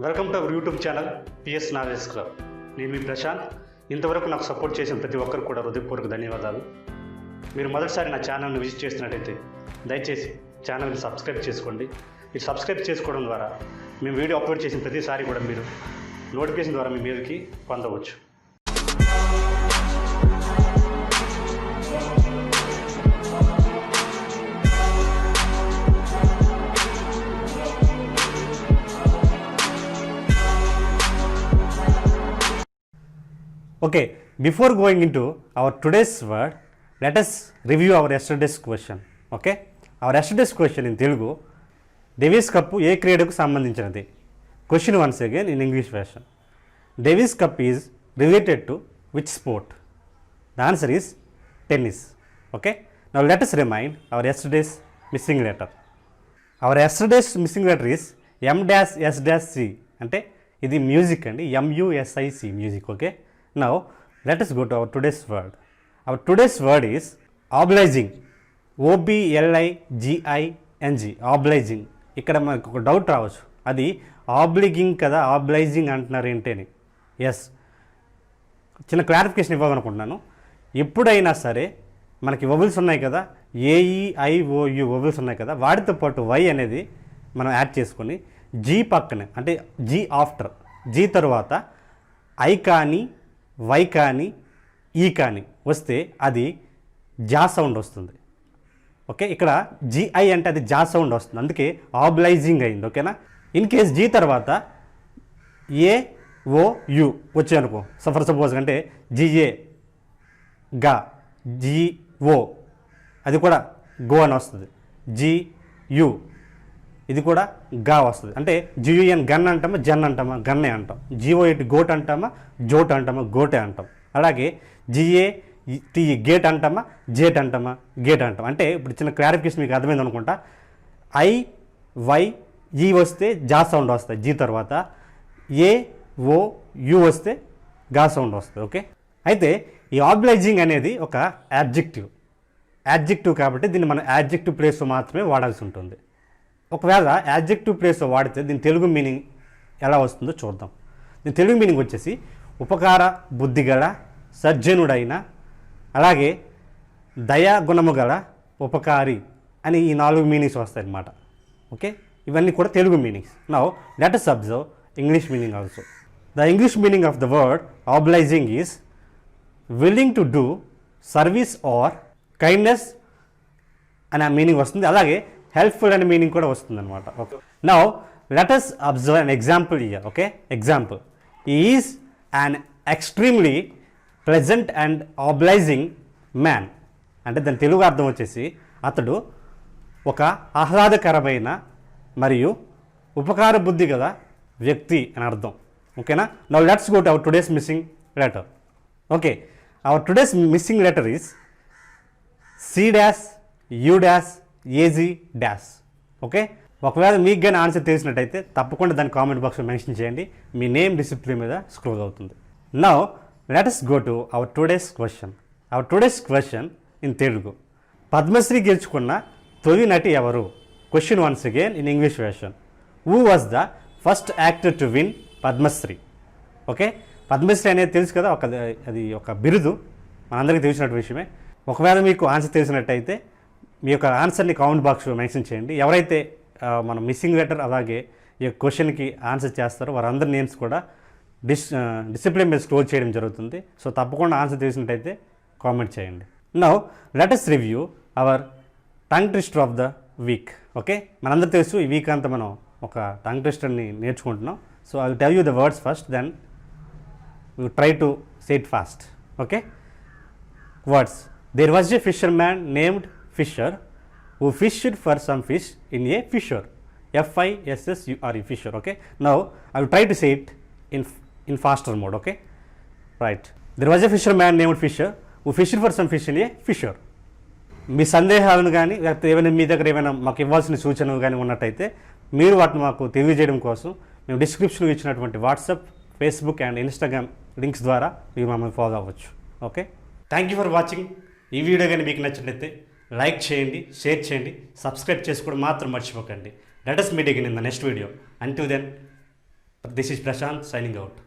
Welcome to our YouTube channel PS knowledge club. నేను మీ ప్రశాంత్. ఇంతవరకు నాకు సపోర్ట్ చేసిన ప్రతి ఒక్కరు కూడా హృదయపూర్వక ధన్యవాదాలు. మీరు మొదటిసారి నా ఛానల్ని విజిట్ చేస్తున్నట్టయితే దయచేసి ఛానల్ని సబ్స్క్రైబ్ చేసుకోండి. మీరు సబ్స్క్రైబ్ చేసుకోవడం ద్వారా మేము వీడియో అప్లోడ్ చేసిన ప్రతిసారి కూడా మీరు నోటిఫికేషన్ ద్వారా మీ మీదకి పొందవచ్చు. Okay, before going into our today's word, let us review our yesterday's question. Okay, our yesterday's question in Telugu, Davis Cup ఏ క్రీడకు సంబంధించినది? Question once again in English version. Davis Cup is related to which sport? The answer is tennis. Okay, now let us remind our yesterday's missing letter. Our yesterday's missing letter is M-S-C. అంటే ఇది music అండి, MUSIC music. Okay, now let us go to our today's word. Our today's word is obliging. OBLIGING, obliging. ఇక్కడ మనకు ఒక doubt రావచ్చు, అది ఆబ్లిగింగ్ కదా, ఆబ్లైజింగ్ అంటున్నారు ఏంటని. ఎస్, చిన్న క్లారిఫికేషన్ ఇవ్వాలనుకుంటున్నాను. ఎప్పుడైనా సరే మనకి వొవెల్స్ ఉన్నాయి కదా, AEIOU వొవెల్స్ ఉన్నాయి కదా, వాటితో పాటు Y అనేది మనం యాడ్ చేసుకొని G పక్కనే, అంటే G ఆఫ్టర్, G తర్వాత I కానీ Y కానీ ఈ కానీ వస్తే అది జా సౌండ్ వస్తుంది. ఓకే, ఇక్కడ GI అంటే అది జా సౌండ్ వస్తుంది, అందుకే ఆబ్లైజింగ్ అయింది. ఓకేనా, ఇన్ కేస్ G తర్వాత AOU వచ్చాయనుకో, ఫర్ సపోజ్ అంటే GA గా, GO అది కూడా గో అని వస్తుంది, GU ఇది కూడా గా వస్తుంది. అంటే GUN గన్ అంటామా, జన్ అంటామా, గన్నే అంటాం. GOAT గోట్ అంటామా, జోట్ అంటామా, గోటే అంటాం. అలాగే GAT గేట్ అంటామా, జేట్ అంటామా, గేట్ అంటాం. అంటే ఇప్పుడు చిన్న క్లారిఫికేషన్ మీకు అర్థమైంది అనుకుంటా. IYE వస్తే జా సౌండ్ వస్తాయి, G తర్వాత AOU వస్తే గా సౌండ్ వస్తుంది. ఓకే, అయితే ఈ ఆబ్లైజింగ్ అనేది ఒక యాడ్జెక్టివ్ కాబట్టి దీన్ని మనం యాడ్జెక్టివ్ ప్లేస్లో మాత్రమే వాడాల్సి ఉంటుంది. ఒకవేళ యాడ్జెక్టివ్ ప్లేస్లో వాడితే దీని తెలుగు మీనింగ్ ఎలా వస్తుందో చూద్దాం. దీని తెలుగు మీనింగ్ వచ్చేసి ఉపకార బుద్ధిగల, సజ్జనుడైన, అలాగే దయాగుణము గల, ఉపకారి అని ఈ 4 మీనింగ్స్ వస్తాయి అన్నమాట. ఓకే, ఇవన్నీ కూడా Telugu meanings. Now let us observe English meaning also. The English meaning of the word obliging is willing to do service or kindness అనే మీనింగ్ వస్తుంది. అలాగే హెల్ప్ఫుల్ అనే మీనింగ్ కూడా వస్తుంది అనమాట. Okay, now let us observe an example here. Okay, example, he is an extremely pleasant and obliging man. అంటే దాని తెలుగు అర్థం వచ్చేసి అతడు ఒక ఆహ్లాదకరమైన మరియు ఉపకార బుద్ధి గల వ్యక్తి అని అర్థం. ఓకేనా, now let's go to our today's missing letter. Okay, hour today's missing letter is C-U-AZ dash. Okay, ఒకవేళ మీకు కానీ ఆన్సర్ తెలిసినట్టయితే తప్పకుండా దాని కామెంట్ బాక్స్లో మెన్షన్ చేయండి. మీ నేమ్ డిసిప్లిన్ మీద స్క్రోల్ అవుతుంది. Now let us go to our today's question. Our today's question in Telugu, Padmashri గెలుచుకున్న తొలి నటి ఎవరు? Question once again in English version. Who was the first actor to win Padmashri? Okay, Padmashri అనేది తెలుసు కదా, అది ఒక బిరుదు, మనందరికీ తెలిసినట్టు విషయమే. ఒకవేళ మీకు ఆన్సర్ తెలిసినట్టయితే మీ యొక్క ఆన్సర్ని కామెంట్ బాక్స్లో మెన్షన్ చేయండి. ఎవరైతే మన మిస్సింగ్ లెటర్ అలాగే ఈ క్వశ్చన్కి ఆన్సర్ చేస్తారో వారందరి నేమ్స్ కూడా డిసిప్లిన్ మీద స్టోర్ చేయడం జరుగుతుంది. సో తప్పకుండా ఆన్సర్ తెలిసినట్టయితే కామెంట్ చేయండి. Now let us review our tongue twister of the week. Okay, మనందరూ తెలుసు ఈ వీక్ అంతా మనం ఒక టంగ్ ట్విస్టర్ని నేర్చుకుంటున్నాం. So I will tell you the words first, then you try to say it fast. Okay, words. There was a fisherman named Fisher who fished for some fish in a fissure. FISSURE, fissure. Okay, now I will try to say it in faster mode. Okay, right. There was a fisherman named Fisher who fished for some fish in a fissure. మీ సందేహాలను కానీ లేకపోతే ఏమైనా మీ దగ్గర ఏమైనా మాకు ఇవ్వాల్సిన సూచనలు కానీ ఉన్నట్టయితే మీరు వాటిని మాకు తెలియజేయడం కోసం మేము డిస్క్రిప్షన్లో ఇచ్చినటువంటి WhatsApp, Facebook and Instagram links ద్వారా మీరు మమ్మల్ని ఫాలో అవ్వచ్చు. Okay, thank you for watching. ఈ వీడియో కానీ మీకు నచ్చినట్లయితే లైక్ చేయండి, షేర్ చేయండి, సబ్స్క్రైబ్ చేసుకోవడం మాత్రం మర్చిపోకండి. Let us meet again in the next video. Until then, this is Prashant signing out.